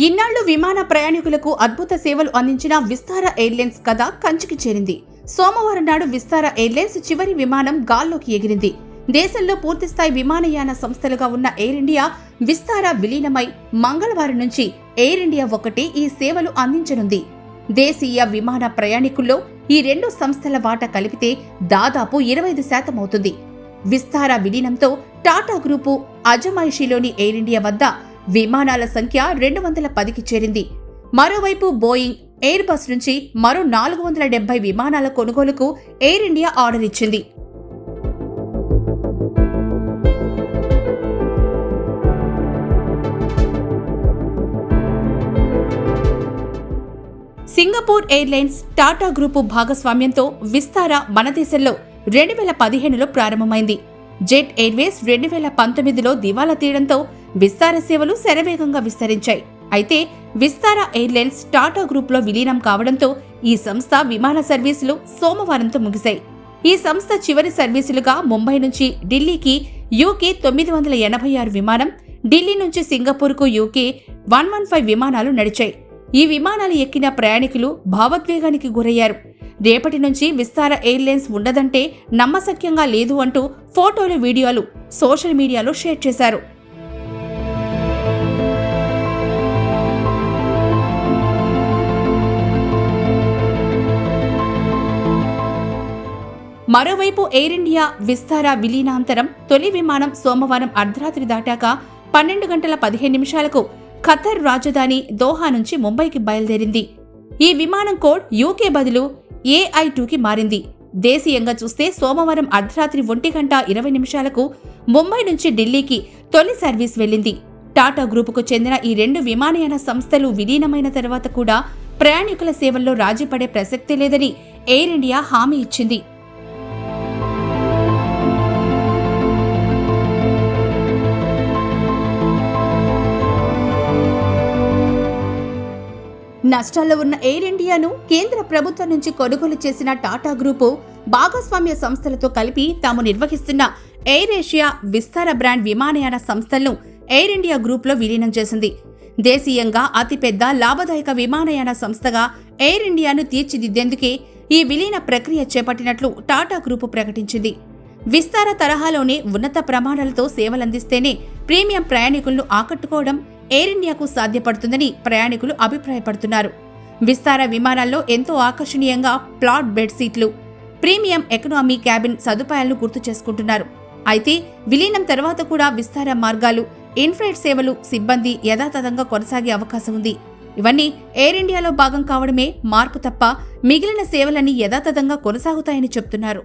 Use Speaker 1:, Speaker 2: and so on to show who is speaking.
Speaker 1: ఇన్నాళ్లు విమాన ప్రయాణికులకు అద్భుత సేవలు అందించిన విస్తారా ఎయిర్లైన్స్ కథ కంచికి చేరింది. సోమవారం నాడు విస్తారా ఎయిర్లైన్స్ చివరి విమానం గాల్లోకి ఎగిరింది. దేశంలో పూర్తిస్థాయి విమానయాన సంస్థలుగా ఉన్న ఎయిర్ ఇండియా, విస్తారా విలీనమై మంగళవారం నుంచి ఎయిర్ ఇండియా ఒక్కటే ఈ సేవలు అందించనుంది. దేశీయ విమాన ప్రయాణికుల్లో ఈ రెండు సంస్థల వాటా కలిపితే దాదాపు 25% అవుతుంది. విస్తారా విలీనంతో టాటా గ్రూపు అజమాయిషీలోని ఎయిర్ ఇండియా వద్ద విమానాల సంఖ్య 210కి చేరింది. మరోవైపు బోయింగ్, ఎయిర్ బస్ నుంచి మరో 470 విమానాల కొనుగోలుకు ఎయిర్ ఇండియా ఆర్డర్ ఇచ్చింది. సింగపూర్ ఎయిర్లైన్స్, టాటా గ్రూపు భాగస్వామ్యంతో విస్తారా మన దేశంలో 2015లో ప్రారంభమైంది. జెట్ ఎయిర్వేస్ 2019లో దివాలా తీయడంతో విస్తారా సేవలు శరవేగంగా విస్తరించాయి. అయితే విస్తారా ఎయిర్లైన్స్ టాటా గ్రూప్లో విలీనం కావడంతో ఈ సంస్థ విమాన సర్వీసులు సోమవారంతో ముగిశాయి. ఈ సంస్థ చివరి సర్వీసులుగా ముంబై నుంచి ఢిల్లీకి యూకే 986 విమానం, ఢిల్లీ నుంచి సింగపూర్కు యూకే 115 విమానాలు నడిచాయి. ఈ విమానాలు ఎక్కిన ప్రయాణికులు భావోద్వేగానికి గురయ్యారు. రేపటి నుంచి విస్తారా ఎయిర్లైన్స్ ఉండదంటే నమ్మశక్యంగా లేదు అంటూ ఫోటోలు, వీడియోలు సోషల్ మీడియాలో షేర్ చేశారు. మరోవైపు ఎయిర్ ఇండియా విస్తారా విలీనాంతరం తొలి విమానం సోమవారం అర్ధరాత్రి దాటాక 12 గంటల 15 నిమిషాలకు ఖతర్ రాజధాని దోహా నుంచి ముంబైకి బయలుదేరింది. ఈ విమానం కోడ్ యూకే బదులు AI2కి మారింది. దేశీయంగా చూస్తే సోమవారం అర్ధరాత్రి 1:20 ముంబై నుంచి ఢిల్లీకి తొలి సర్వీస్ వెళ్లింది. టాటా గ్రూపుకు చెందిన ఈ రెండు విమానయాన సంస్థలు విలీనమైన తర్వాత కూడా ప్రయాణికుల సేవల్లో రాజీ పడే ప్రసక్తే లేదని ఎయిర్ ఇండియా హామీ ఇచ్చింది. నష్టాల్లో ఉన్న ఎయిర్ ఇండియాను కేంద్ర ప్రభుత్వం నుంచి కొనుగోలు చేసిన టాటా గ్రూపు భాగస్వామ్య సంస్థలతో కలిపి తాము నిర్వహిస్తున్న ఎయిర్ ఏషియా, విస్తారా బ్రాండ్ విమానయాన సంస్థలను ఎయిర్ ఇండియా గ్రూప్లో విలీనం చేసింది. దేశీయంగా అతిపెద్ద లాభదాయక విమానయాన సంస్థగా ఎయిర్ ఇండియాను తీర్చిదిద్దేందుకే ఈ విలీన ప్రక్రియ చేపట్టినట్లు టాటా గ్రూపు ప్రకటించింది. విస్తారా తరహాలోనే ఉన్నత ప్రమాణాలతో సేవలందిస్తేనే ప్రీమియం ప్రయాణికులను ఆకట్టుకోవడం ఎయిర్ ఇండియాకు సాధ్యపడుతుందని ప్రయాణికులు అభిప్రాయపడుతున్నారు. విస్తారా విమానాల్లో ఎంతో ఆకర్షణీయంగా ప్లాట్ బెడ్ సీట్లు, ప్రీమియం ఎకనామీ క్యాబిన్ సదుపాయాలను గుర్తు చేసుకుంటున్నారు. అయితే విలీనం తర్వాత కూడా విస్తారా మార్గాలు, ఇన్ఫ్లైట్ సేవలు, సిబ్బంది యథాతథంగా కొనసాగే అవకాశం ఉంది. ఇవన్నీ ఎయిర్ ఇండియాలో భాగం కావడమే మార్పు తప్ప మిగిలిన సేవలన్నీ యథాతథంగా కొనసాగుతాయని చెప్తున్నారు.